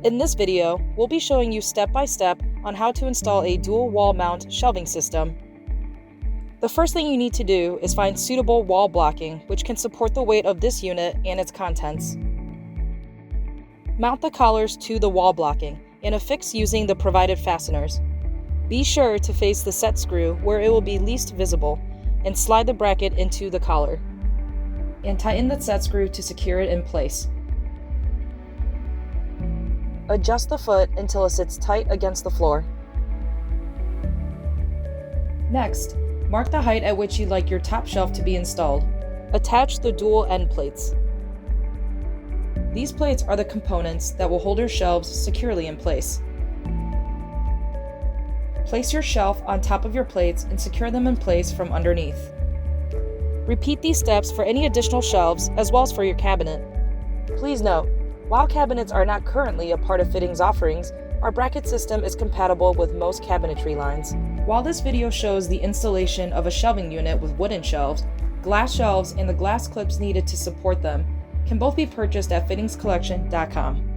In this video, we'll be showing you step by step on how to install a dual wall mount shelving system. The first thing you need to do is find suitable wall blocking which can support the weight of this unit and its contents. Mount the collars to the wall blocking and affix using the provided fasteners. Be sure to face the set screw where it will be least visible and slide the bracket into the collar. And tighten the set screw to secure it in place. Adjust the foot until it sits tight against the floor. Next, mark the height at which you'd like your top shelf to be installed. Attach the dual end plates. These plates are the components that will hold your shelves securely in place. Place your shelf on top of your plates and secure them in place from underneath. Repeat these steps for any additional shelves as well as for your cabinet. Please note, while cabinets are not currently a part of Fittings offerings, our bracket system is compatible with most cabinetry lines. While this video shows the installation of a shelving unit with wooden shelves, glass shelves and the glass clips needed to support them can both be purchased at fittingscollection.com.